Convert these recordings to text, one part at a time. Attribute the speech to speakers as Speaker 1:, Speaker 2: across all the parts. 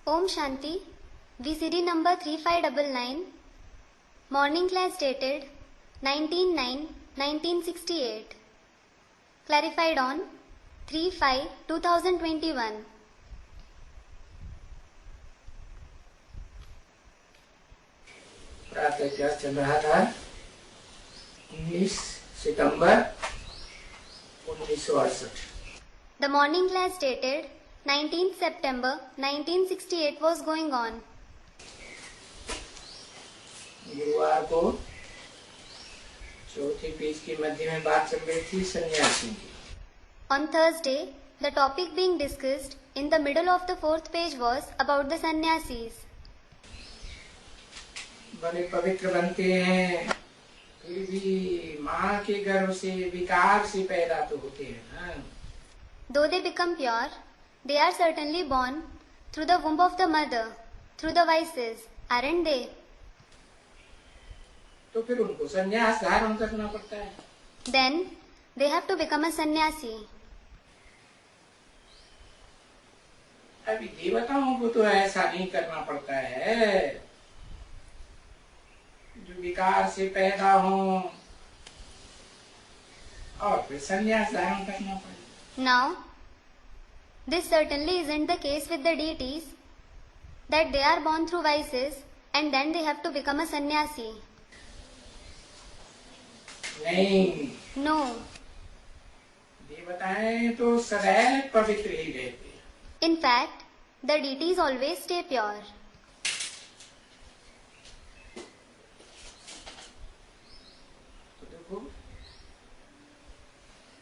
Speaker 1: Om Shanti, VCD number 3599, morning class dated 19/9/1968, clarified on 3/5/2021.
Speaker 2: प्रातः class चल रहा था 19 सितंबर 1968।
Speaker 1: The morning class dated 19th September 1968 was going on.
Speaker 2: गुरुवार को चौथी पेज के मध्य में बात चल रही थी सन्यासी की।
Speaker 1: On Thursday, the topic being discussed in the middle of the fourth page was about the sannyasis.
Speaker 2: बड़े पवित्र बनते हैं, फिर भी माँ के गर्भ से विकार से पैदा तो होते हैं ना।
Speaker 1: Though they become pure, they are certainly born through the womb of the mother, through the vices, aren't they?
Speaker 2: तो फिर उनको संन्यास धारण करना पड़ता है।
Speaker 1: Then they have to become a sannyasi.
Speaker 2: अभी देवताओं को तो ऐसा नहीं करना पड़ता है, जो विकार से पैदा हो और फिर संन्यास धारण करना पड़े।
Speaker 1: Now, this certainly isn't the case with the deities, that they are born through vices and then they have to become a sannyasi.
Speaker 2: नहीं,
Speaker 1: No.
Speaker 2: देवताएं तो सदैव पवित्र ही रहते हैं।
Speaker 1: In fact, the deities always stay pure.
Speaker 2: तो देखो,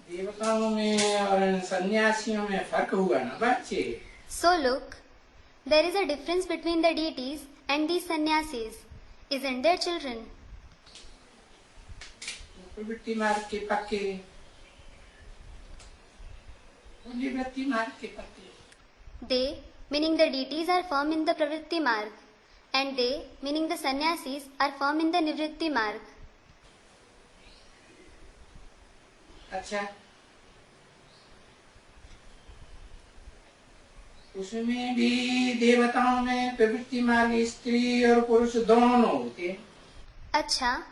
Speaker 2: देवताओं में और सन्यासियों में फर्क हुआ ना बच्चे।
Speaker 1: So look, there is a difference between the deities and these sannyasis, isn't there, children?
Speaker 2: प्रवृत्ति मार्ग के पक्के, निवृत्ति मार्ग के पक्के।
Speaker 1: They, meaning the deities, are firm in the pravritti marg, and they, meaning the sannyasis, are firm in the nivritti marg.
Speaker 2: अच्छा, उसमें भी देवताओं में प्रवृत्ति मार्ग स्त्री और पुरुष दोनों होते हैं।
Speaker 1: Acha,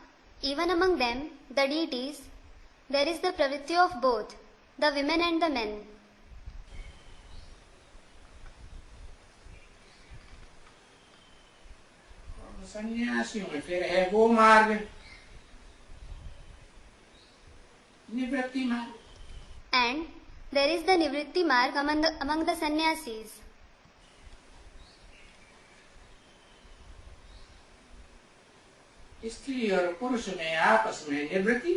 Speaker 1: even among them, the deities, there is the pravritti of both, the women and the men.
Speaker 2: सन्यासियों में फिर है वो मार्ग, निवृत्ति मार्ग।
Speaker 1: And there is the nivritti marg among the sannyasis.
Speaker 2: स्त्री और पुरुष में आपस में निवृत्ति,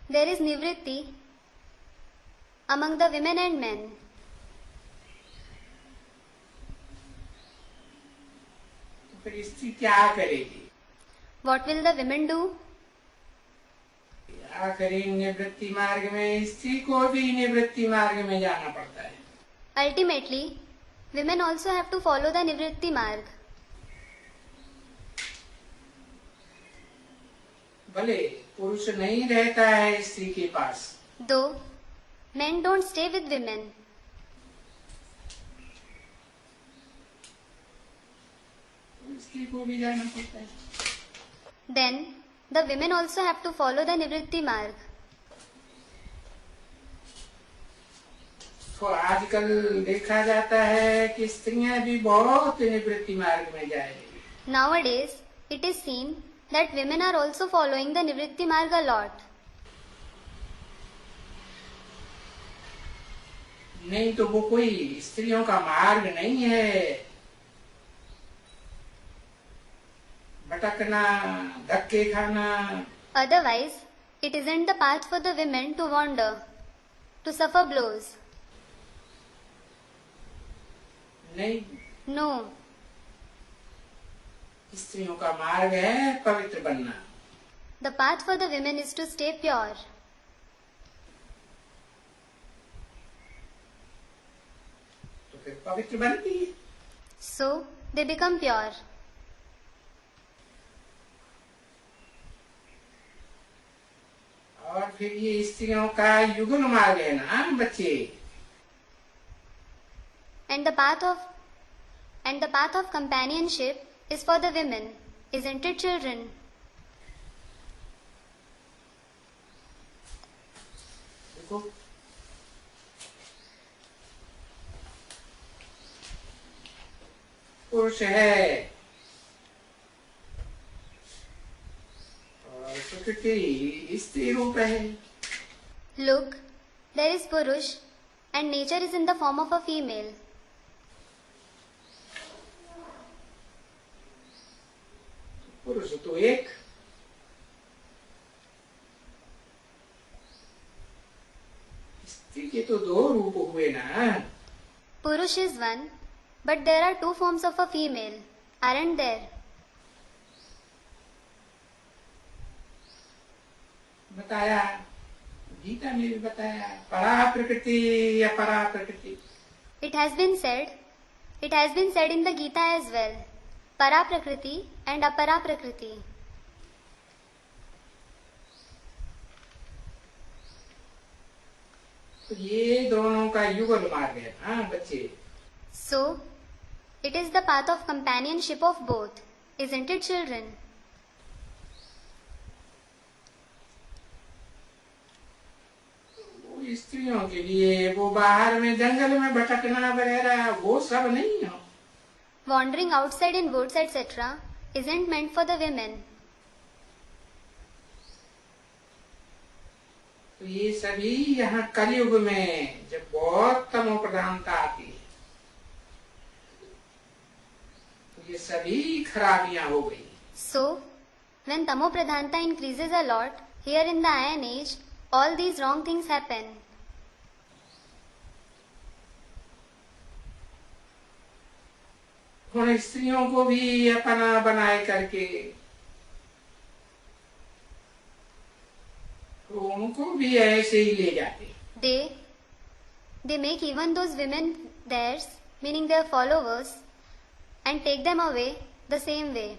Speaker 1: There is nivritti among the women and men.
Speaker 2: तो फिर स्त्री क्या करेगी?
Speaker 1: What will the women do?
Speaker 2: आखिरी निवृत्ति मार्ग में स्त्री को भी निवृत्ति मार्ग में जाना पड़ता है।
Speaker 1: Ultimately, women also have to follow the nivritti marg.
Speaker 2: भले पुरुष नहीं रहता है स्त्री के पास,
Speaker 1: Though men don't stay with women,
Speaker 2: तो स्त्री को भी जाना पड़ता है।
Speaker 1: then the women also have to follow the nivritti marg.
Speaker 2: तो आजकल देखा जाता है कि स्त्रियां भी बहुत निवृत्ति मार्ग में जा रही हैं।
Speaker 1: Nowadays, it is seen that women are also following the nivritti marg a lot.
Speaker 2: नहीं तो वो कोई स्त्रियों का मार्ग नहीं है। भटकना, धक्के खाना,
Speaker 1: Otherwise, it isn't the path for the women to wander, to suffer blows.
Speaker 2: नहीं,
Speaker 1: No,
Speaker 2: स्त्रियों का मार्ग है पवित्र बनना।
Speaker 1: the path for the women is to stay pure.
Speaker 2: तो फिर पवित्र बनती है।
Speaker 1: So, they become pure.
Speaker 2: और फिर ये स्त्रियों का युगल मार्ग है ना बच्चे।
Speaker 1: And the path of And the path of companionship is for the women, isn't it, children?
Speaker 2: देखो पुरुष है और प्रकृति स्त्री रूप है.
Speaker 1: Look, there is Purush and nature is in the form of a female.
Speaker 2: पुरुष तो एक, स्त्री के तो दो रूप हुए ना.
Speaker 1: Purush is one, but there are two forms of a female, aren't there?
Speaker 2: बताया, गीता में भी बताया, परा प्रकृति या परा प्रकृति.
Speaker 1: It has been said in the Gita as well, para prakriti and apara prakriti.
Speaker 2: तो ये दोनों का युगल मार्ग है ना बच्चे.
Speaker 1: So, it is the path of companionship of both, isn't it, children?
Speaker 2: वो स्त्रियों के लिए वो बाहर में जंगल में भटकना वगैरह वो सब नहीं है.
Speaker 1: Wandering outside in woods, etc., isn't meant for the women.
Speaker 2: तो ये सभी यहाँ कलयुग में जब बहुत तमो प्रधानता आती है तो ये सभी खराबियां हो गई.
Speaker 1: So, when Tamo Pradhanta increases a lot, here in the Iron Age, all these wrong things happen.
Speaker 2: उन स्त्रियों को भी अपना बनाए करके तो उनको भी ऐसे ही ले जाते.
Speaker 1: They make even those women theirs, meaning their followers, and take them away the same way.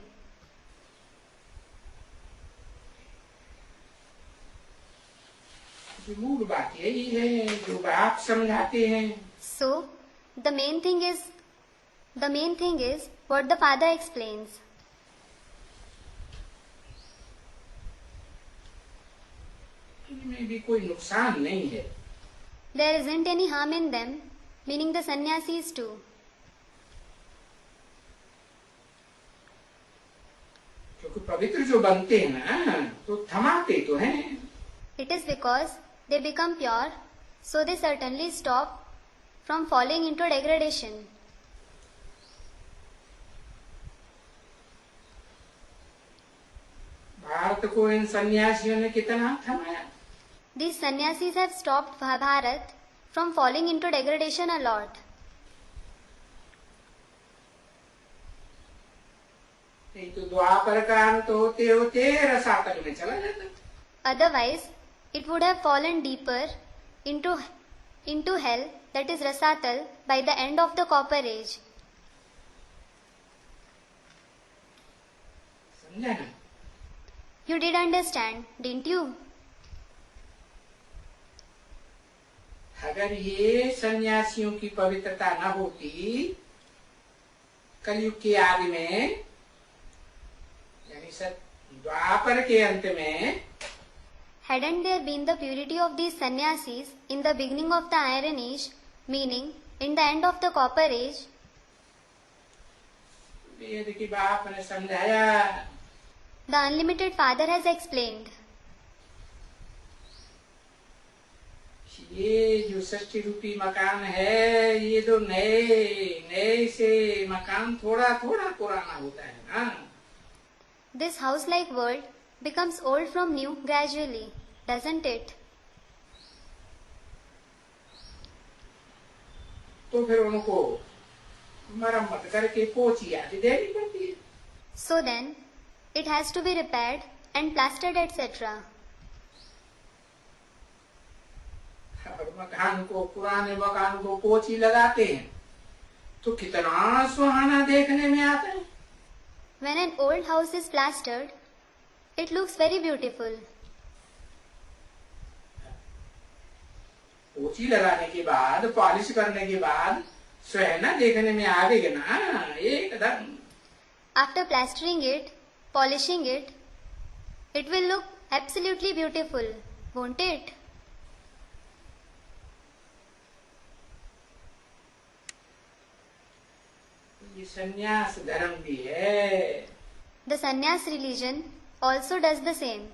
Speaker 2: मूल बात यही है जो आप समझाते हैं.
Speaker 1: So, the main thing is what the father explains.
Speaker 2: इनमें भी कोई नुकसान नहीं है.
Speaker 1: There isn't any harm in them, meaning the sannyasis too.
Speaker 2: क्योंकि पवित्र जो बनते हैं ना तो थमाते तो हैं.
Speaker 1: It is because they become pure, so they certainly stop from falling into degradation.
Speaker 2: Bharat को इन सन्यासियों ने कितना थमाया.
Speaker 1: These sannyasis have stopped Bharat from falling into degradation a lot.
Speaker 2: नहीं तो द्वापर का अंत होते होते रसातल में चला जाता.
Speaker 1: Otherwise, it would have fallen deeper into hell, that is Rasatal, by the end of the Copper Age.
Speaker 2: समझा ना.
Speaker 1: You did understand, didn't you?
Speaker 2: अगर ये सन्यासियों की पवित्रता न होती कलयुग के आदि में यानी द्वापर के अंत में,
Speaker 1: Hadn't there been the purity of these sannyasis in the beginning of the Iron Age, meaning in the end of the Copper Age?
Speaker 2: वेद की बाप ने समझाया.
Speaker 1: The Unlimited Father has explained.
Speaker 2: ये जो षष्ठी रूपी मकान है ये तो नए से मकान थोड़ा थोड़ा पुराना होता है ना.
Speaker 1: This house-like world becomes old from new gradually, doesn't it?
Speaker 2: तो फिर उनको मरम्मत करके पोछी आदि देनी पड़ती है.
Speaker 1: So then, it has to be repaired and plastered, etc.
Speaker 2: और पुराने मकान को पोछी लगाते हैं तो कितना सुहाना देखने में आता है.
Speaker 1: When an old house is plastered, it looks very beautiful.
Speaker 2: पोछी लगाने के बाद पॉलिश करने के बाद सो है ना, देखने में आ गई ना एकदम।
Speaker 1: After plastering it, polishing it, it will look absolutely beautiful, won't it?
Speaker 2: ये संन्यास धर्म भी है।
Speaker 1: The sannyas religion also does the same.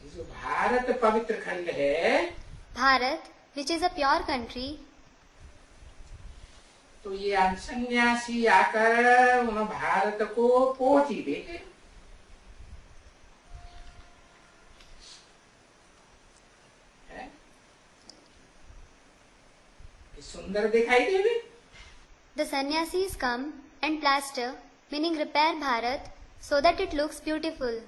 Speaker 2: ये जो भारत पवित्र खंड है,
Speaker 1: Bharat, which is a pure country,
Speaker 2: तो ये सन्यासी आकर उन भारत को पोच ही देते। सुंदर दिखाई देवे।
Speaker 1: the sannyasis come and plaster, meaning repair Bharat, so that it looks beautiful.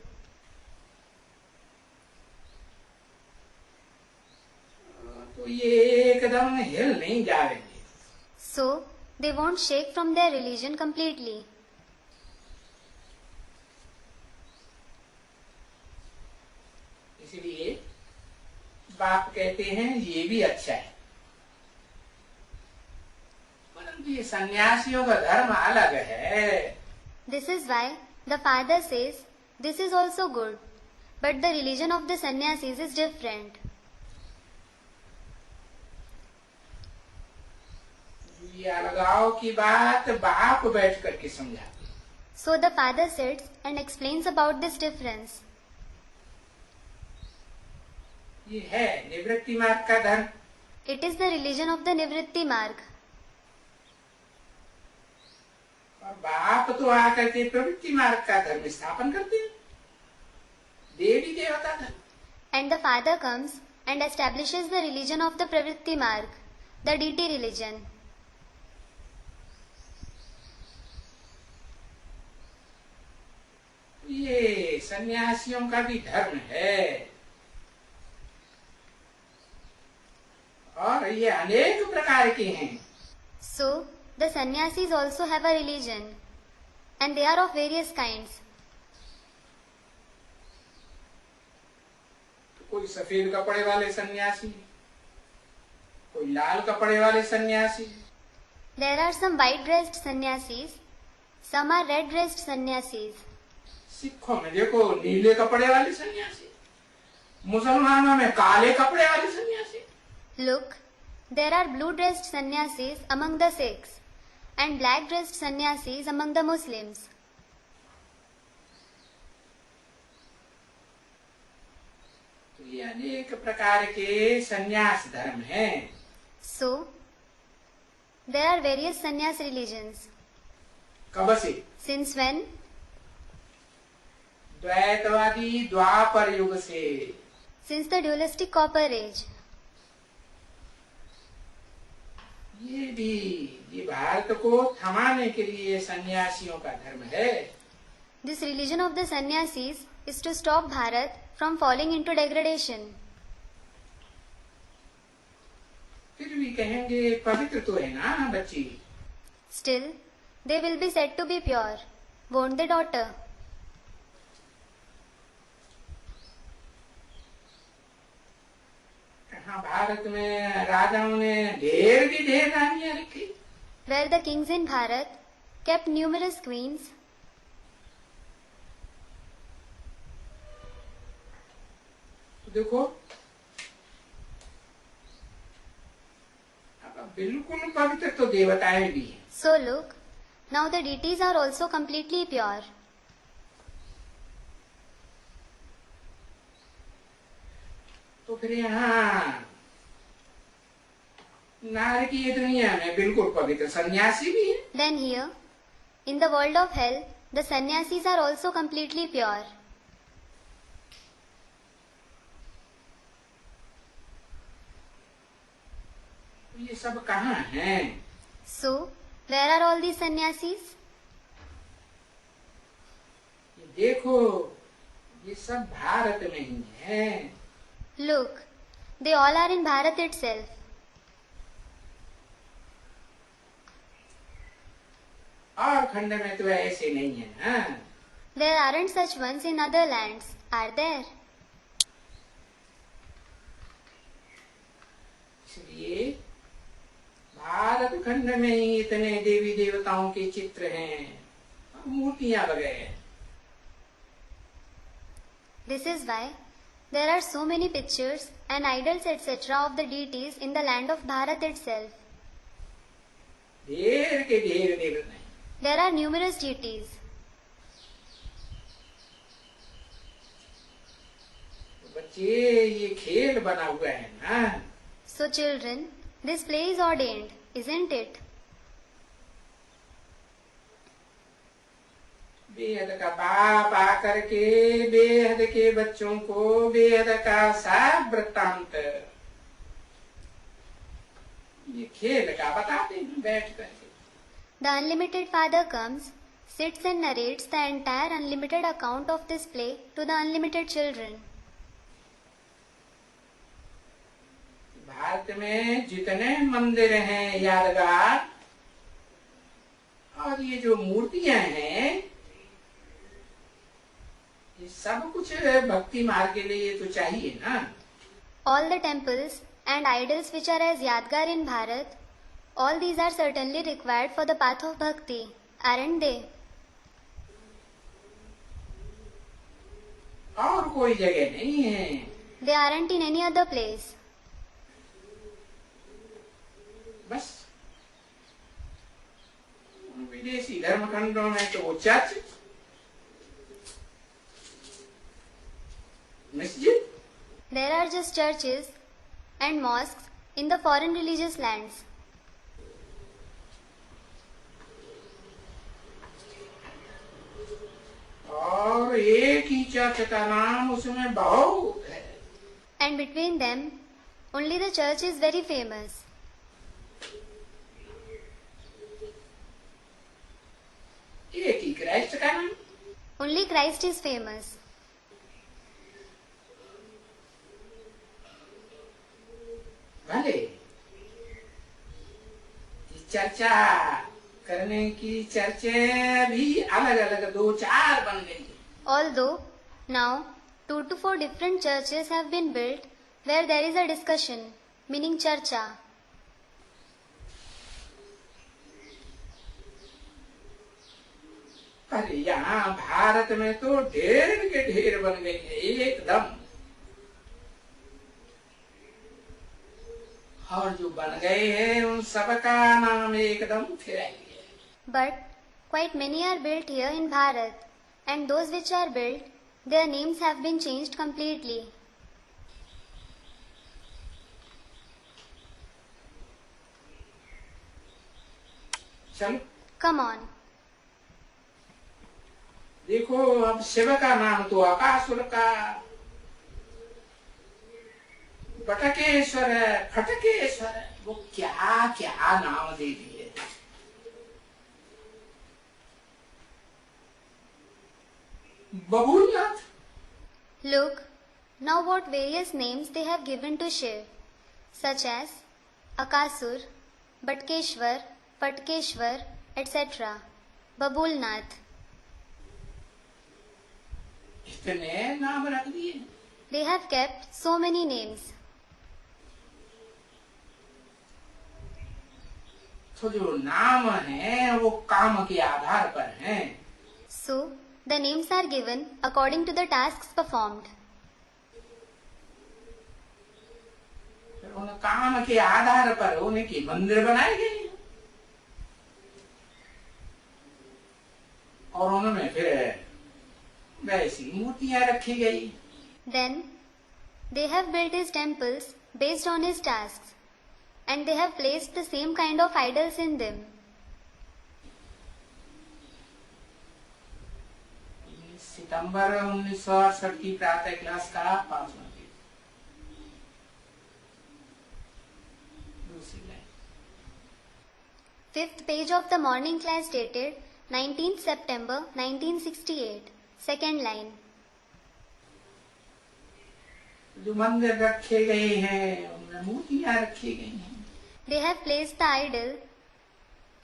Speaker 2: तो ये एकदम हिल नहीं जाएंगे।
Speaker 1: So, they won't shake from their religion completely.
Speaker 2: इसलिए बाप कहते हैं ये भी अच्छा है, परंतु ये सन्यासियों का धर्म अलग है।
Speaker 1: This is why the father says, this is also good, but the religion of the sannyasis is different.
Speaker 2: ये अलगाव की बात बाप बैठ करके समझाते।
Speaker 1: So the father sits and explains about this difference.
Speaker 2: ये है निवृत्ति मार्ग का धर्म।
Speaker 1: It is the religion of the Nivritti Marg.
Speaker 2: और बाप तो आकर के प्रवृत्ति मार्ग का धर्म स्थापन करते हैं, देवी देवता धर्म।
Speaker 1: And the father comes and establishes the religion of the Pravritti Marg, the deity religion.
Speaker 2: ये सन्यासियों का भी धर्म है और ये अनेक प्रकार के हैं।
Speaker 1: So, the sannyasis also have a religion, and they are of various kinds.
Speaker 2: कोई सफेद कपड़े वाले सन्यासी, कोई लाल कपड़े वाले सन्यासी।
Speaker 1: There are some white-dressed sannyasis, some are red-dressed sannyasis.
Speaker 2: सिखों में देखो नीले कपड़े वाले सन्यासी, मुसलमानों में काले कपड़े वाले सन्यासी।
Speaker 1: Look, there are blue-dressed sannyasis among the Sikhs, and black-dressed sannyasis among the Muslims.
Speaker 2: तो ये अनेक प्रकार के सन्यास धर्म हैं।
Speaker 1: So, there are various sannyas religions.
Speaker 2: कब से?
Speaker 1: Since when?
Speaker 2: द्वैतवादी द्वापर युग से।
Speaker 1: Since the dualistic Copper Age.
Speaker 2: ये भारत को थमाने के लिए सन्यासियों का धर्म है।
Speaker 1: This religion of the sannyasis is to stop Bharat from falling into degradation.
Speaker 2: फिर भी कहेंगे पवित्र तो है ना बच्ची।
Speaker 1: Still, they will be said to be pure, won't they, daughter?
Speaker 2: कहाँ भारत में राजाओं ने ढेर रानियां रखी।
Speaker 1: Where the kings in Bharat kept numerous queens.
Speaker 2: तो देखो अब बिल्कुल पवित्र तो देवताएं भी हैं।
Speaker 1: So look, now the deities are also completely pure.
Speaker 2: तो फिर यहाँ नारकीय दुनिया में बिल्कुल पवित्र सन्यासी भी है।
Speaker 1: Then here, in the world of hell, the sannyasis are also completely pure.
Speaker 2: ये सब कहाँ हैं?
Speaker 1: So, where are all these sannyasis?
Speaker 2: ये देखो, ये सब भारत में ही हैं।
Speaker 1: Look, they all are in Bharat itself.
Speaker 2: और खंड में तो ऐसे नहीं है ना।
Speaker 1: There aren't such ones in other lands, are there?
Speaker 2: इसलिए भारत खंड में ही इतने देवी देवताओं के चित्र हैं, मूर्तियां वगैरह।
Speaker 1: This is why there are so many pictures and idols etc. of the deities in the land of Bharat itself.
Speaker 2: ढेर के ढेर देवता हैं।
Speaker 1: There are numerous deities.
Speaker 2: बच्चे, ये खेल बना हुआ है ना।
Speaker 1: So children, this play is ordained, isn't it?
Speaker 2: बेहद का बाप आकर के बेहद के बच्चों को बेहद का सब वृत्तांत ये खेल का बताते हैं बैठ करके।
Speaker 1: The unlimited father comes, sits and narrates the entire unlimited account of this play to the unlimited children.
Speaker 2: Bharat में जितने मंदिर हैं यादगार और ये जो मूर्तियां हैं, ये सब कुछ भक्ति मार्ग के लिए तो चाहिए ना।
Speaker 1: All the temples and idols which are as Yadgar in Bharat, all these are certainly required for the path of bhakti, aren't they?
Speaker 2: और कोई जगह नहीं है।
Speaker 1: They aren't in any other place.
Speaker 2: बस विदेशी धर्मखंडों में तो वो चर्च, मस्जिद।
Speaker 1: There are just churches and mosques in the foreign religious lands.
Speaker 2: और एक ही चर्च का नाम उसमें बहुत है।
Speaker 1: And between them, only the church is very famous.
Speaker 2: एक ही क्राइस्ट का नाम।
Speaker 1: Only Christ is famous.
Speaker 2: भले चर्चा करने की चर्चे भी अलग अलग दो चार बन गई।
Speaker 1: Although now 2 to 4 different churches have been built where there is a discussion, meaning charcha.
Speaker 2: अरे यहाँ भारत में तो ढेर के ढेर बन गई है एकदम। और जो बन गए हैं उन सबका नाम एकदम फिराई है।
Speaker 1: But quite many are built here in Bharat, and those which are built, their names have been changed completely.
Speaker 2: चलो
Speaker 1: Come on.
Speaker 2: देखो, अब शिव का नाम तो अकासुर का, बटकेश्वर है, फटकेश्वर है, वो क्या क्या नाम दे दिए। बबूलनाथ।
Speaker 1: Look, now what various names they have given to Shiv, such as Akasur, Batkeshwar, Patkeshwar, etc. Babulnath.
Speaker 2: इतने नाम रख दिए।
Speaker 1: They have kept so many names.
Speaker 2: तो जो नाम है वो काम के आधार पर हैं।
Speaker 1: So, the names are given according to the tasks performed.
Speaker 2: फिर उन काम के आधार पर उनके मंदिर बनाए गए और उनमें फिर वैसी मूर्तियां रखी गई।
Speaker 1: Then, they have built his temples based on his tasks, and they have placed the same kind of idols in them.
Speaker 2: सितंबर 1968 की प्रातः क्लास का पास हो गई। दूसरी line.
Speaker 1: 5th page of the morning class dated 19th September 1968. Second line.
Speaker 2: जो मंदिर रखे गए हैं उनमें मूर्तियां रखी गई हैं।
Speaker 1: They have placed the idol.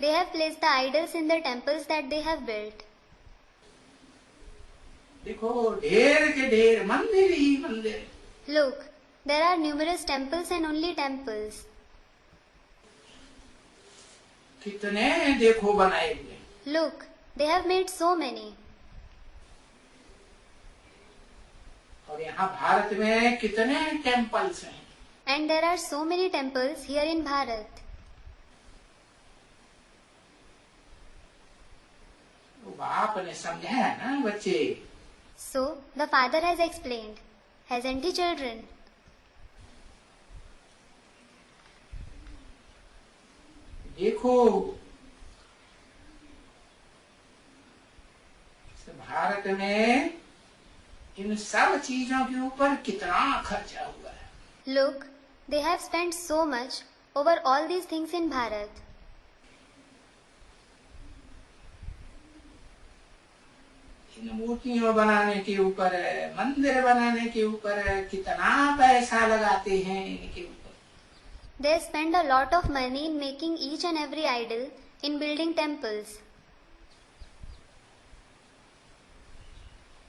Speaker 1: They have placed the idols in the temples that they have built.
Speaker 2: देखो, ढेर के ढेर मंदिर ही मंदिर।
Speaker 1: Look, there are numerous temples and only temples.
Speaker 2: कितने देखो बनाए हुए।
Speaker 1: Look, they have made so many.
Speaker 2: और यहाँ भारत में कितने टेम्पल्स हैं।
Speaker 1: And there are so many temples here in Bharat.
Speaker 2: तो बाप ने समझाया ना बच्चे।
Speaker 1: So, the father has explained. Hasn't he, children?
Speaker 2: देखो भारत में इन सब चीजों के ऊपर कितना खर्चा हुआ है।
Speaker 1: Look, they have spent so much over all these things in Bharat.
Speaker 2: इन मूर्तियों बनाने के ऊपर, मंदिर बनाने के ऊपर कितना पैसा लगाते हैं इनके ऊपर।
Speaker 1: They spend a lot of money in making each and every idol, in building temples.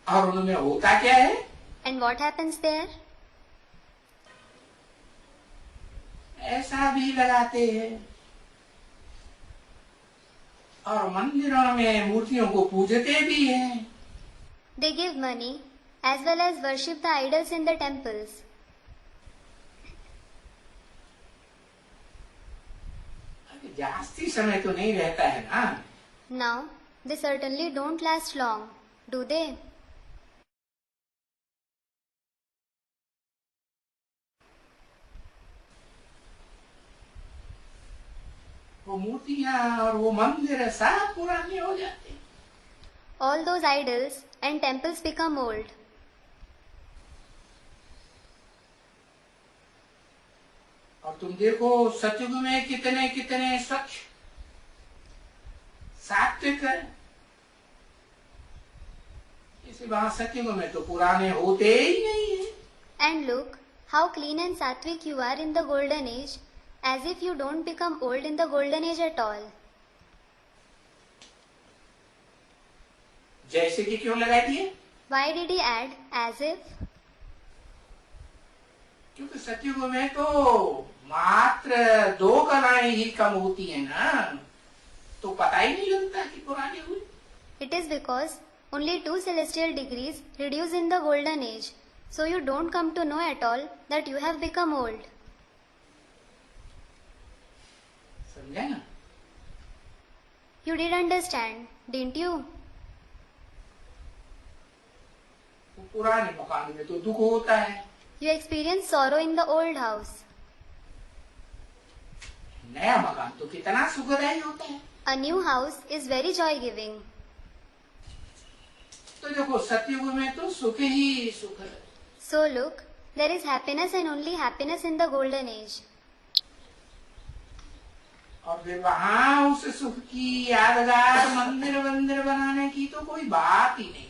Speaker 2: और उनमें होता क्या है?
Speaker 1: And what happens there?
Speaker 2: ऐसा भी लगाते हैं और मंदिरों में मूर्तियों को पूजते भी हैं।
Speaker 1: They give money as well as worship the idols in the temples.
Speaker 2: जास्ती समय तो नहीं रहता है ना।
Speaker 1: Now, they certainly don't last long, do they?
Speaker 2: वो मूर्तियां और वो मंदिर सब पुराने हो जाते हैं।
Speaker 1: All those idols and temples become old.
Speaker 2: और तुम देखो सतयुग में कितने कितने स्वच्छ सात्विक है। इसे वहां सतयुग में तो पुराने होते ही नहीं है।
Speaker 1: And look how clean and sattvic you are in the golden age, as if you don't become old in the golden age at all.
Speaker 2: जैसे कि क्यों लगा दिए?
Speaker 1: Why did he add as if?
Speaker 2: क्योंकि सतयुग में तो मात्र 2 कलाएं ही कम होती है ना, तो पता ही नहीं लगता कि पुराने हुए।
Speaker 1: It is because only 2 celestial degrees reduce in the golden age, so you don't come to know at all that you have become old.
Speaker 2: समझे ना?
Speaker 1: You did understand, didn't you?
Speaker 2: तो पुराने मकान में तो दुख होता है।
Speaker 1: You experience sorrow in the old house.
Speaker 2: नया मकान तो कितना सुखदायी होता है।
Speaker 1: A new house is very joy-giving.
Speaker 2: तो देखो सतयुग में तो सुख ही सुख है।
Speaker 1: So look, there is happiness and only happiness in the golden age.
Speaker 2: और फिर वहाँ उस सुख की यादगार मंदिर वंदिर बनाने की तो कोई बात ही नहीं।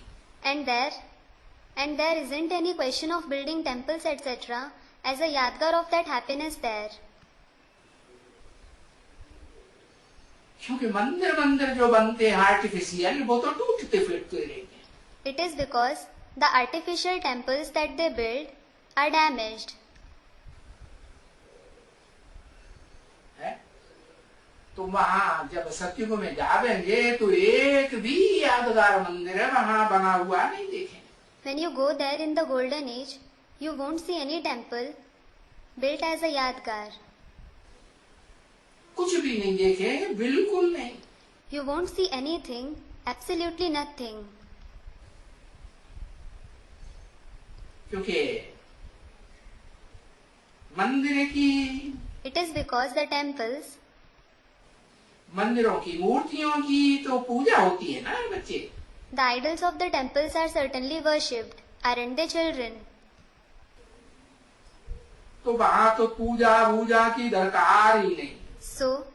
Speaker 1: And there isn't any question of building temples etc. as a yadgar of that happiness there.
Speaker 2: क्योंकि मंदिर मंदिर जो बनते हैं आर्टिफिशियल, वो तो टूटते फिरते रहते हैं।
Speaker 1: It is because the artificial temples that they build are damaged.
Speaker 2: है? तो वहाँ जब सतयुग में जावेंगे तो एक भी यादगार मंदिर वहाँ बना हुआ नहीं देखेंगे।
Speaker 1: When you go there in the golden age, you won't see any temple built as a yadgar.
Speaker 2: कुछ भी नहीं देखेंगे, बिल्कुल नहीं।
Speaker 1: You won't see anything, absolutely nothing.
Speaker 2: क्योंकि मंदिर की,
Speaker 1: It is because the temples,
Speaker 2: मंदिरों की मूर्तियों की तो पूजा होती है ना बच्चे।
Speaker 1: the idols of the temples are certainly worshipped, aren't they, children?
Speaker 2: तो वहाँ तो पूजा भूजा की दरकार ही नहीं।
Speaker 1: So,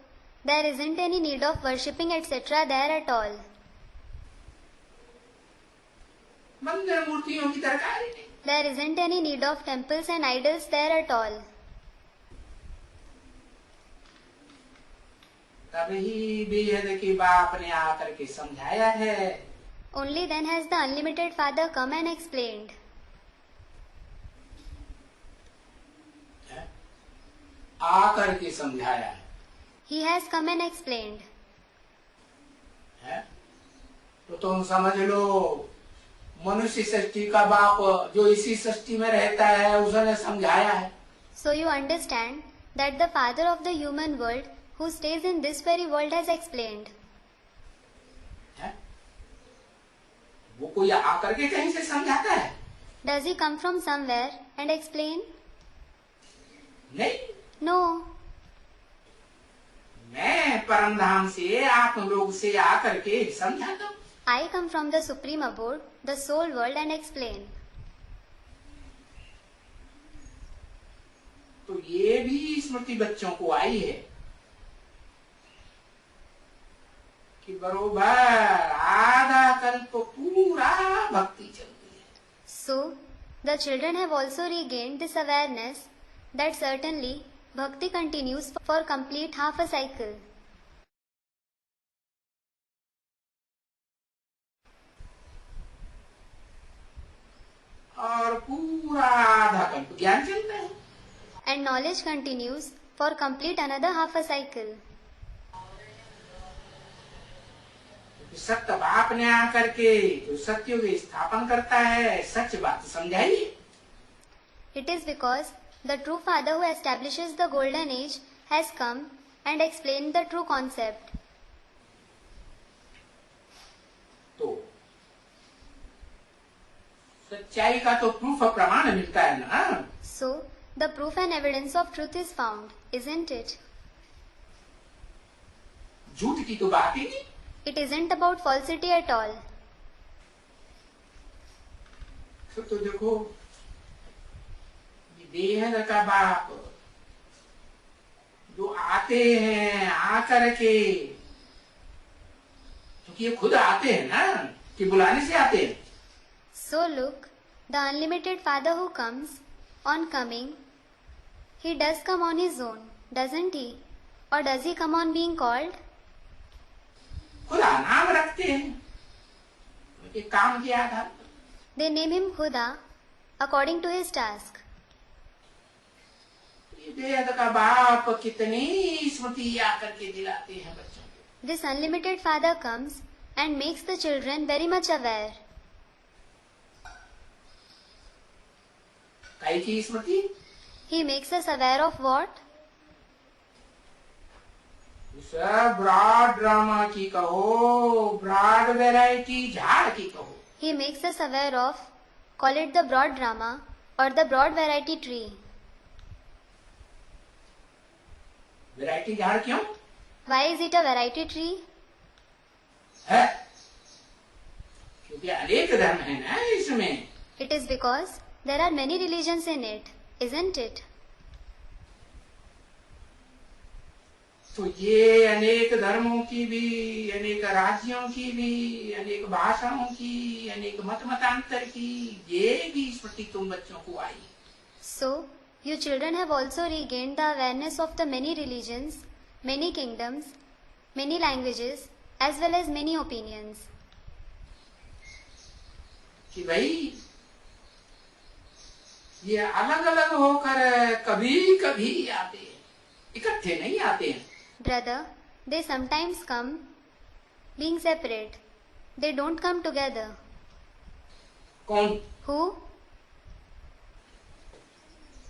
Speaker 1: there isn't any need of worshipping etc. there at all.
Speaker 2: मंदिर मूर्तियों की दरकार ही नहीं।
Speaker 1: There isn't any need of temples and idols there at all.
Speaker 2: तभी बेहद के बाप ने आकर के समझाया है।
Speaker 1: Only then has the unlimited Father come and explained.
Speaker 2: आकर के समझाया है।
Speaker 1: He has come and explained.
Speaker 2: है? तो तुम समझ लो मनुष्य सृष्टि का बाप जो इसी सृष्टि में रहता है उसने समझाया है।
Speaker 1: So you understand that the father of the human world who stays in this very world has explained.
Speaker 2: है? वो कोई आकर के कहीं से समझाता है?
Speaker 1: Does he come from somewhere and explain?
Speaker 2: नहीं।
Speaker 1: No.
Speaker 2: मैं परमधाम से आप लोग से आकर के समझाता हूँ।
Speaker 1: I come from the supreme abode, the soul world, and explain.
Speaker 2: तो ये भी स्मृति बच्चों को आई है कि बरोबर आधा कल्प पूरा भक्ति चलती है।
Speaker 1: So, the children have also regained this awareness that certainly bhakti continues for complete half a cycle.
Speaker 2: और पूरा आधा कल्प ज्ञान चलता है।
Speaker 1: And knowledge continues for complete another half a cycle.
Speaker 2: सत्य बाप ने आकर के जो सत्य के स्थापन करता है सच बात समझाइए।
Speaker 1: It is because the true father who establishes the golden age has come and explained the true concept.
Speaker 2: तो सच्चाई का तो प्रूफ प्रमाण मिलता है ना।
Speaker 1: So, the proof and evidence of truth is found, isn't it?
Speaker 2: झूठ की तो बात ही नहीं।
Speaker 1: It isn't about falsity at all.
Speaker 2: तो देखो ये देह का बाप जो आते हैं आकर के क्योंकि ये खुद आते हैं ना कि बुलाने से आते हैं।
Speaker 1: So look, the unlimited father who comes, on coming, he does come on his own, doesn't he? Or does he come on being called?
Speaker 2: खुदा नाम रखते हैं उनके काम के आधार पर।
Speaker 1: They name him Khuda according to his task.
Speaker 2: ये बेहद का बाप कितनी स्मृति आकर के दिलाते हैं बच्चों को।
Speaker 1: This unlimited father comes and makes the children very much aware.
Speaker 2: काई की स्मृति?
Speaker 1: He makes us aware of what?
Speaker 2: Broad drama की कहो, ब्रॉड वैरायटी झाड़ की कहो।
Speaker 1: He makes us aware of, call it the broad drama or the broad variety tree.
Speaker 2: Variety झाड़ क्यों
Speaker 1: Why is it a variety tree?
Speaker 2: है? क्योंकि अनेक धर्म है ना इसमें।
Speaker 1: It is because there are many religions in it, isn't it?
Speaker 2: तो ये अनेक धर्मों की भी, अनेक राज्यों की भी, अनेक भाषाओं की, अनेक मत मतांतर की, ये भी स्मृति तुम बच्चों को आई।
Speaker 1: So, you children have also regained the awareness of the many religions, many kingdoms, many languages, as well as many opinions.
Speaker 2: कि भाई ये अलग अलग होकर कभी कभी आते हैं, इकट्ठे नहीं आते हैं।
Speaker 1: Brother, they sometimes come being separate. They don't come together.
Speaker 2: कौन?
Speaker 1: Who?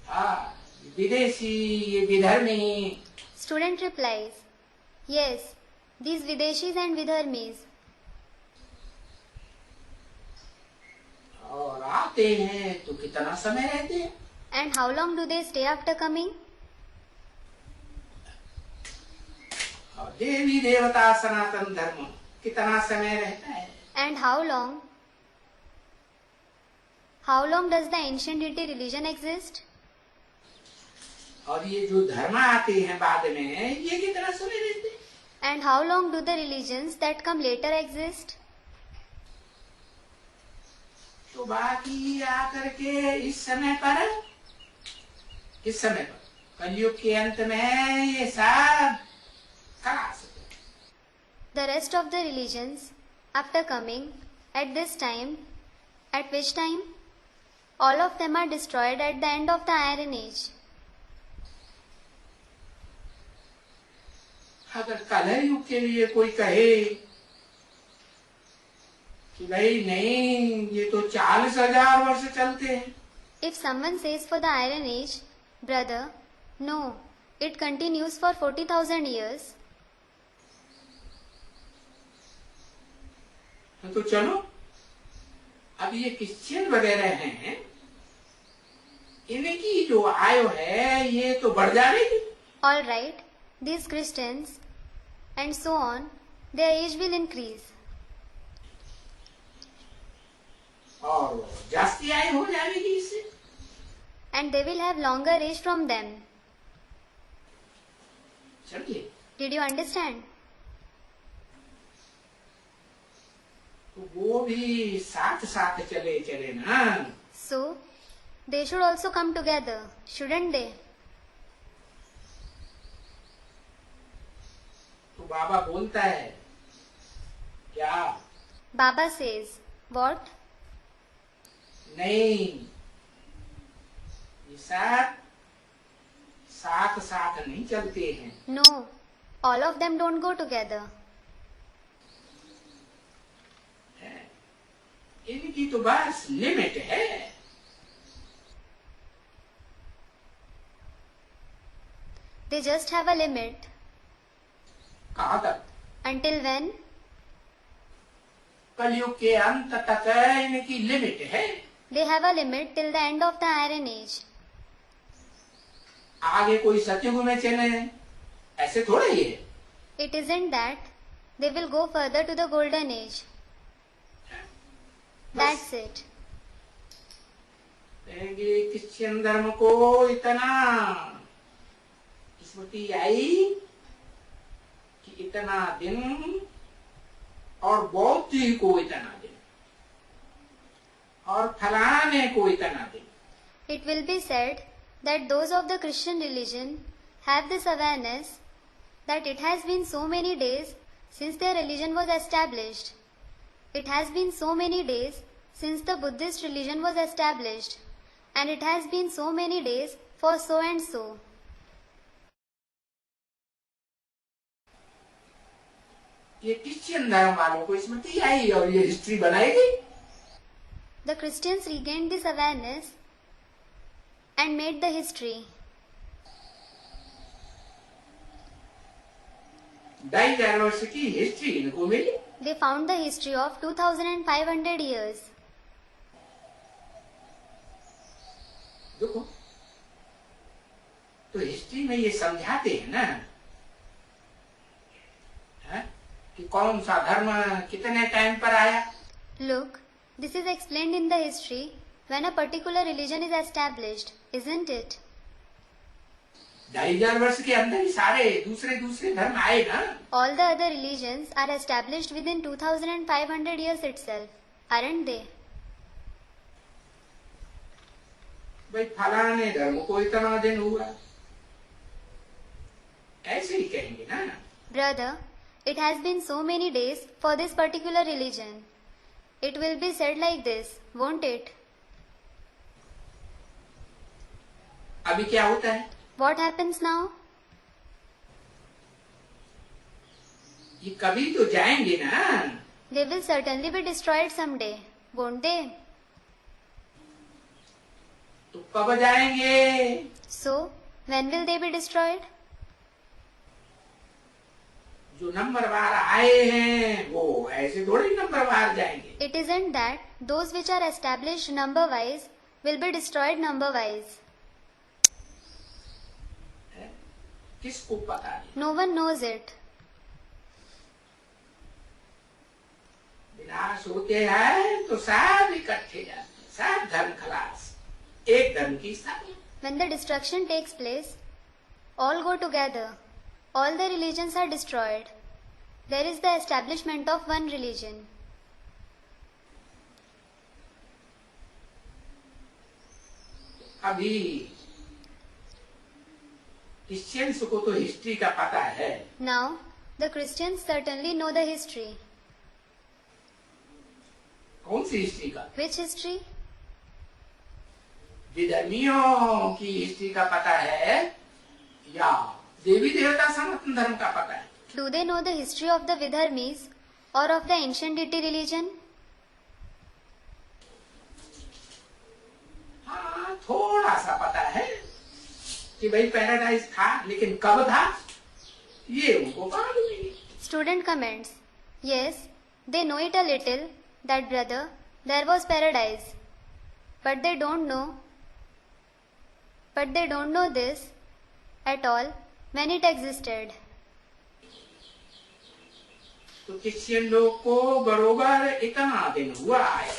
Speaker 2: हाँ, विदेशी, ये विधर्मी।
Speaker 1: Student replies, yes, these Videshis and Vidharmis.
Speaker 2: और आते हैं तो कितना समय रहते हैं?
Speaker 1: And how long do they stay after coming?
Speaker 2: और देवी देवता सनातन धर्म कितना समय रहता है?
Speaker 1: And how long? How long does the ancient deity religion exist?
Speaker 2: और ये जो धर्म आते हैं बाद में ये कितना समय रहते हैं?
Speaker 1: And how long do the religions that come later exist?
Speaker 2: तो बाकी आकर के इस समय पर, किस समय पर? कलयुग के अंत में ये सब करा सकते।
Speaker 1: The rest of the religions, after coming, at this time, at which time? All of them are destroyed at the end of the Iron Age.
Speaker 2: अगर कलयुग के लिए कोई कहे कि भाई नहीं, ये तो 40,000 वर्ष चलते हैं,
Speaker 1: If someone says for the Iron Age, brother, no, it continues for 40,000 years,
Speaker 2: तो चलो अब ये क्रिश्चियन वगैरह हैं, इनकी जो आयु है ये तो बढ़ जाएगी।
Speaker 1: all right, these Christians and so on, their age will increase.
Speaker 2: और जास्ती आयु हो जाएगी इससे।
Speaker 1: And they will have longer age from them.
Speaker 2: समझिए?
Speaker 1: Did you understand?
Speaker 2: तो वो भी साथ साथ चले चले ना।
Speaker 1: So, they should also come together, shouldn't they?
Speaker 2: तो बाबा बोलता है क्या?
Speaker 1: Baba says, what?
Speaker 2: नहीं, ये साथ साथ नहीं चलते हैं।
Speaker 1: No, all of them don't go together.
Speaker 2: इनकी तो बस लिमिट है।
Speaker 1: They just have a limit.
Speaker 2: कहाँ तक?
Speaker 1: Until when?
Speaker 2: कलयुग के अंत तक इनकी लिमिट है।
Speaker 1: They have a limit till the end of the Iron Age.
Speaker 2: आगे कोई सतयुग में चले, ऐसे थोड़ा ही है।
Speaker 1: It isn't that they will go further to the Golden Age. That's it.
Speaker 2: Christian धर्म को इतना स्मृति आई कि इतना दिन, और बौद्ध को इतना दिन, और फलाने को इतना दिन।
Speaker 1: It will be said that those of the Christian religion have this awareness that it has been so many days since their religion was established. It has been so many days since the Buddhist religion was established, and it has been so many days for so and so.
Speaker 2: ये Christian धर्म वालों को स्मृति आई और ये history बनाएगी।
Speaker 1: The Christians regained this awareness and made the history.
Speaker 2: 2,500 वर्ष की history इनको मिली।
Speaker 1: They found the history of 2500 years.
Speaker 2: देखो, तो हिस्ट्री में ये समझाते हैं ना, है? कि कौन सा धर्म कितने टाइम पर आया।
Speaker 1: Look, this is explained in the history when a particular religion is established, isn't it?
Speaker 2: 2,500 वर्ष के अंदर ही सारे दूसरे धर्म आए ना।
Speaker 1: All the other religions are established within 2500 years itself, aren't they?
Speaker 2: भाई फलाने धर्म को इतना दिन हुआ, ऐसे ही कहेंगे ना।
Speaker 1: Brother, it has been so many days for this particular religion. It will be said like this, won't it?
Speaker 2: अभी क्या होता है?
Speaker 1: What happens now?
Speaker 2: ये कभी तो जाएंगे ना।
Speaker 1: They will certainly be destroyed someday, won't they?
Speaker 2: तो कब जाएंगे?
Speaker 1: So, when will they be destroyed?
Speaker 2: जो नंबरवार आए हैं वो ऐसे थोड़े नंबरवार जाएंगे।
Speaker 1: It isn't that those which are established number-wise will be destroyed number-wise.
Speaker 2: किसको पता नहीं?
Speaker 1: No one knows it.
Speaker 2: विनाश होते हैं तो सब इकट्ठे जाते हैं, सब धर्म खलास, एक धर्म की स्थापना।
Speaker 1: When the destruction takes place, all go together. All the religions are destroyed. There is the establishment of one religion.
Speaker 2: अभी क्रिश्चियंस को तो हिस्ट्री का पता है।
Speaker 1: Now, the Christians certainly know the history.
Speaker 2: कौन सी हिस्ट्री का?
Speaker 1: Which history?
Speaker 2: विधर्मियों की history का पता है या देवी देवता सनातन धर्म का पता है?
Speaker 1: Do they know the history of the Vidharmis or of the ancient deity religion?
Speaker 2: हाँ, थोड़ा सा पता है कि भाई पैराडाइज था, लेकिन कब था ये उनको मालूम ही नहीं।
Speaker 1: Student comments. Yes, they know it a little, that brother, there was paradise. But they don't know this at all when it existed.
Speaker 2: तो क्रिश्चियन लोग को बरोबर इतना दिन हुआ है।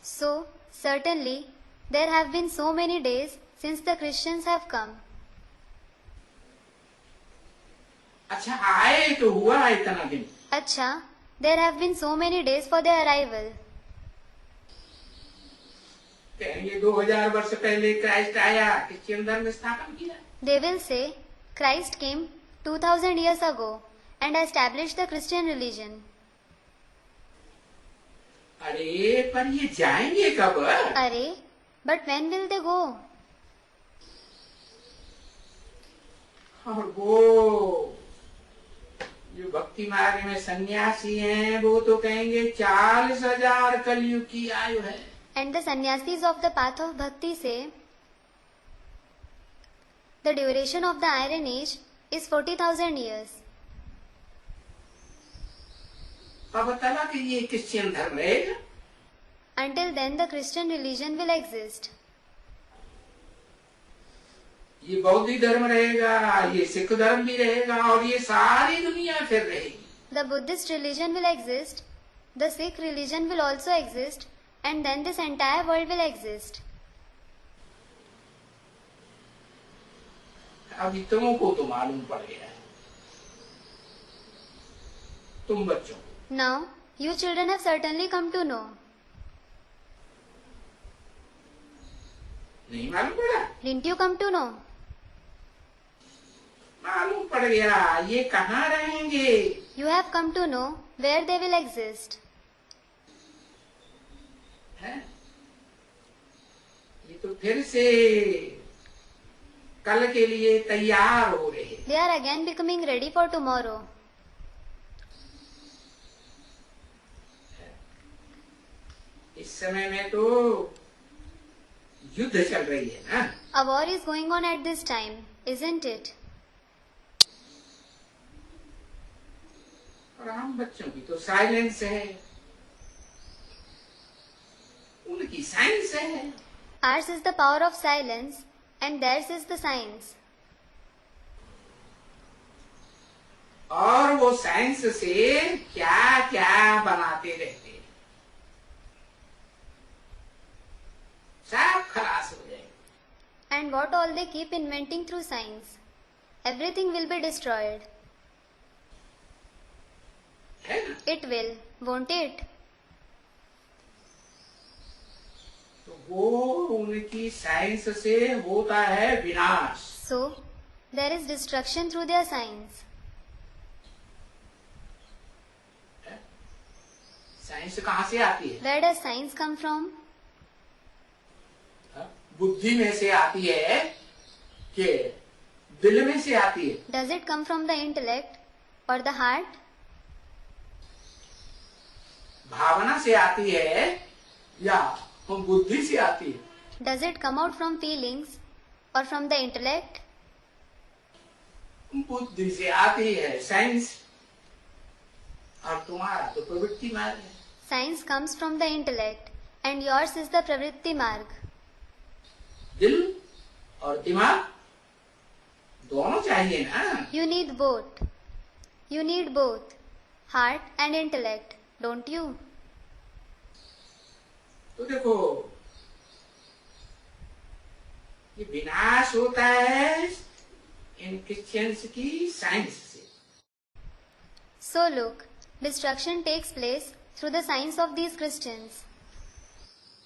Speaker 1: So, certainly, there have been so many days since the Christians have come.
Speaker 2: अच्छा, आए तो हुआ इतना दिन।
Speaker 1: Acha, there have been so many days for their arrival.
Speaker 2: कहेंगे 2000 वर्ष पहले क्राइस्ट आया, क्रिश्चियन धर्म स्थापन किया।
Speaker 1: They will say, Christ came 2000 years ago and established the Christian religion.
Speaker 2: अरे पर ये जाएंगे कब?
Speaker 1: Arey, but when will they go?
Speaker 2: और वो जो भक्ति मार्ग में सन्यासी हैं वो तो कहेंगे 40,000 कलयुग की आयु है।
Speaker 1: And the sannyasis of the path of bhakti say, the duration of the Iron Age is 40,000 years.
Speaker 2: अब तला कि ये क्रिश्चियन धर्म रहेगा।
Speaker 1: Until then the Christian religion will exist.
Speaker 2: ये बौद्ध धर्म रहेगा, ये सिख धर्म भी रहेगा और ये सारी दुनिया फिर रहेगी।
Speaker 1: The Buddhist religion will exist, the Sikh religion will also exist, and then this entire world will exist.
Speaker 2: अभी तुमको तो मालूम पड़ गया है, तुम बच्चों।
Speaker 1: Now, you children have certainly come to know.
Speaker 2: नहीं मालूम पड़ा?
Speaker 1: Didn't you come to know?
Speaker 2: मालूम पड़ गया। ये कहाँ रहेंगे?
Speaker 1: You have come to know where they will exist.
Speaker 2: है? ये तो फिर से कल के लिए तैयार हो रहे हैं।
Speaker 1: They are again becoming ready for tomorrow.
Speaker 2: इस समय में तो युद्ध चल रही है ना।
Speaker 1: A war is going on at this time, isn't it?
Speaker 2: और हम बच्चों की तो साइलेंस है, उनकी साइंस है।
Speaker 1: Ours is the power of silence and theirs is the science.
Speaker 2: और वो साइंस से क्या क्या बनाते रहते हैं, सब खलास हो जाए।
Speaker 1: And what all they keep inventing through science. Everything will be destroyed.
Speaker 2: है ना?
Speaker 1: It will, won't it?
Speaker 2: तो वो उनकी साइंस से होता है विनाश।
Speaker 1: So, there is destruction through their science.
Speaker 2: Science कहाँ से आती है?
Speaker 1: Where does science come from?
Speaker 2: बुद्धि में से आती है कि दिल में से आती है?
Speaker 1: Does it come from the intellect or the heart?
Speaker 2: भावना से आती है या बुद्धि से आती है?
Speaker 1: Does it come out from feelings or from the intellect?
Speaker 2: बुद्धि से आती है साइंस, और तुम्हारा तो प्रवृत्ति मार्ग है।
Speaker 1: Science comes from the intellect and yours is the pravritti marg.
Speaker 2: दिल और दिमाग दोनों चाहिए ना।
Speaker 1: You need both. You need both. Heart and intellect, don't you?
Speaker 2: तो देखो, ये विनाश होता है इन क्रिश्चियंस की साइंस से।
Speaker 1: So look, destruction takes place through the science of these Christians.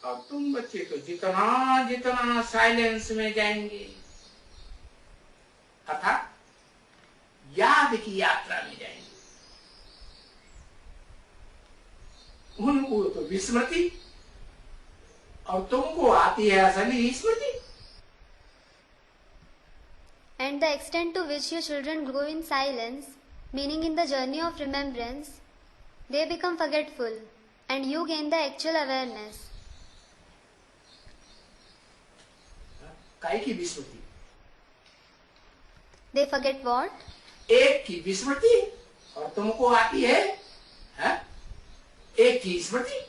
Speaker 2: और तुम बच्चे तो जितना जितना साइलेंस में जाएंगे, अर्थात याद की यात्रा में जाएंगे, उनको तो विस्मृति और तुमको आती है असली स्मृति।
Speaker 1: And the extent to which you children grow in silence meaning in the journey of remembrance, they become forgetful and you gain the actual awareness.
Speaker 2: काय की विस्मृति?
Speaker 1: They forget what?
Speaker 2: एक की विस्मृति और तुमको आती है, हाँ? एक की स्मृति.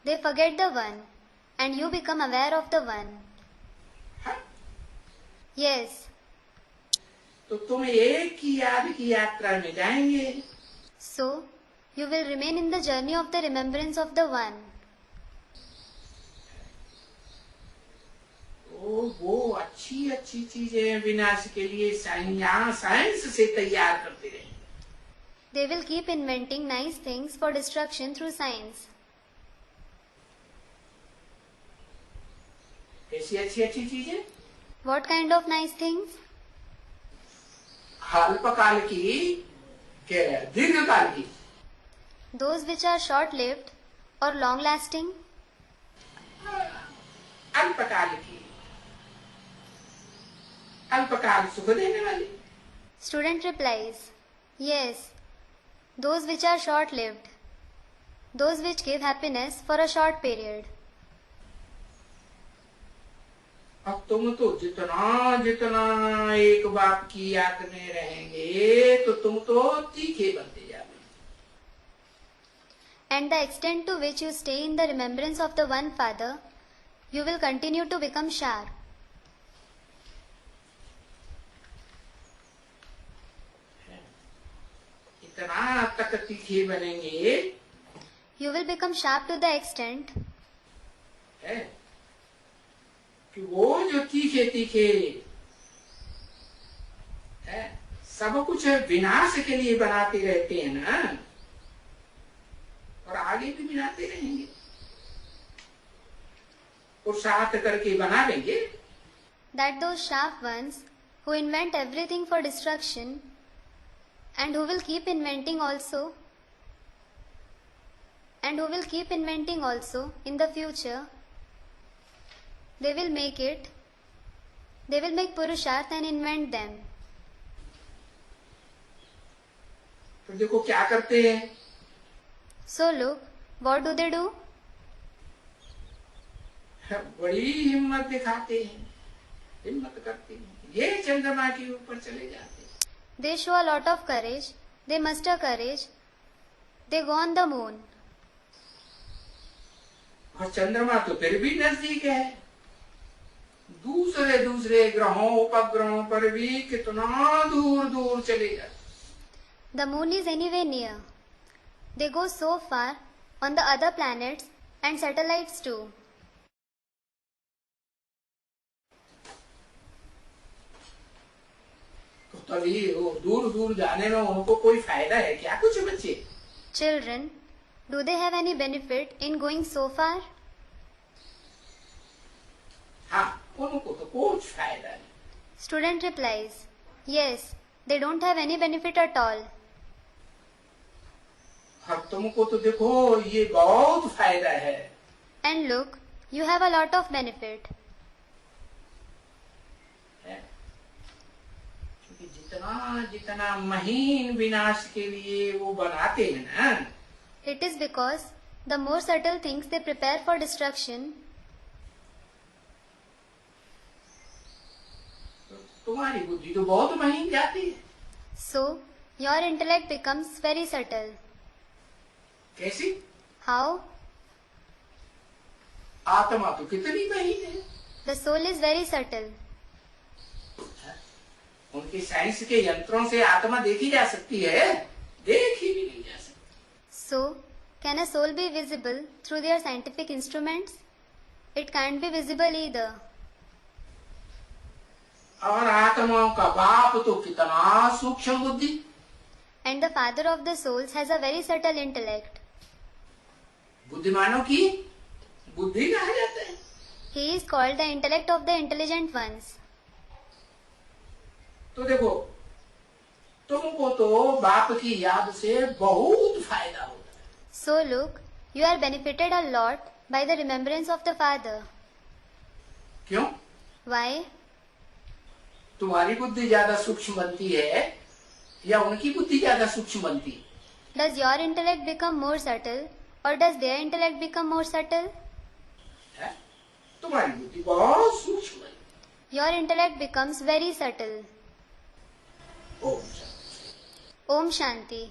Speaker 1: They forget the one and you become aware of the one.
Speaker 2: हाँ?
Speaker 1: Yes.
Speaker 2: तो तुम एक की याद की यात्रा में जाएंगे.
Speaker 1: So, you will remain in the journey of the remembrance of the one.
Speaker 2: वो अच्छी अच्छी चीजें विनाश के लिए साइंस से तैयार करते रहेंगे.
Speaker 1: They will keep inventing nice things for destruction through science.
Speaker 2: ऐसी अच्छी अच्छी चीजें?
Speaker 1: What kind of nice things?
Speaker 2: अल्पकाल की, क्या दीर्घकाल की?
Speaker 1: Those which are short-lived or long-lasting.
Speaker 2: अल्पकाल की, अल्पकाल सुख देने वाली.
Speaker 1: Student replies, yes, those which are short-lived, those which give happiness for a short period.
Speaker 2: अब तुम तो जितना जितना एक बाप की याद में रहेंगे तो तुम तो तीखे बनते जाओगे.
Speaker 1: And the extent to which you stay in the remembrance of the one Father, you will continue to become sharp.
Speaker 2: इतना तक तीखे बनेंगे.
Speaker 1: You will become sharp to the extent
Speaker 2: है कि वो जो तीखे तीखे है सब कुछ विनाश के लिए बनाते रहते हैं ना, और आगे भी बनाते रहेंगे, पुरुषार्थ करके बना लेंगे.
Speaker 1: that those sharp ones who invent everything for destruction and who will keep inventing also in the future, they will make Purusharth and invent them.
Speaker 2: तो देखो क्या करते हैं.
Speaker 1: So look, what do they do?
Speaker 2: बड़ी हिम्मत दिखाते हैं, हिम्मत करते हैं, ये चंद्रमा के ऊपर चले जाते हैं.
Speaker 1: They show a lot of courage, they muster courage, they go on the moon.
Speaker 2: और चंद्रमा तो फिर भी नजदीक है. दूसरे दूसरे ग्रहों उपग्रहों पर भी कितना दूर दूर चले जाते.
Speaker 1: The moon is anyway near. They go so far on the other planets and satellites too.
Speaker 2: तो तभी वो दूर दूर जाने में उनको कोई फायदा है क्या कुछ बच्चे?
Speaker 1: Children, do they have any benefit in going so far?
Speaker 2: हाँ, उनको तो कुछ फायदा नहीं.
Speaker 1: Student replies, yes, they don't have any benefit at all.
Speaker 2: हाँ, तुमको तो देखो ये बहुत फायदा है.
Speaker 1: And look, you have a lot of benefit.
Speaker 2: क्योंकि जितना जितना महीन विनाश के लिए वो बनाते हैं ना,
Speaker 1: It is because the more subtle things they prepare for destruction,
Speaker 2: तुम्हारी बुद्धि तो बहुत महीन जाती है.
Speaker 1: so your intellect becomes very subtle.
Speaker 2: कैसी?
Speaker 1: How?
Speaker 2: आत्मा तो कितनी महीन है.
Speaker 1: The soul is very subtle.
Speaker 2: उनके साइंस के यंत्रों से आत्मा देखी जा सकती है, देखी भी नहीं जा सकती.
Speaker 1: So, can a soul be visible through their scientific instruments? It can't be visible either.
Speaker 2: और आत्माओं का बाप तो कितना सूक्ष्म बुद्धि.
Speaker 1: And the father of the souls has a very subtle intellect.
Speaker 2: बुद्धिमानों की बुद्धि कहा जाता है.
Speaker 1: He is called the intellect of the intelligent ones.
Speaker 2: तो देखो, तुमको तो बाप की याद से बहुत फायदा होता है.
Speaker 1: So look, you are benefited a lot by the remembrance of the father.
Speaker 2: क्यों?
Speaker 1: Why?
Speaker 2: तुम्हारी बुद्धि ज्यादा सूक्ष्म बनती है या उनकी बुद्धि ज्यादा सूक्ष्म बनती है?
Speaker 1: Does your intellect become more subtle or does their intellect become more subtle?
Speaker 2: है? तुम्हारी बुद्धि बहुत सूक्ष्म है।
Speaker 1: Your intellect becomes very subtle.
Speaker 2: Om Shanti.
Speaker 1: Om Shanti.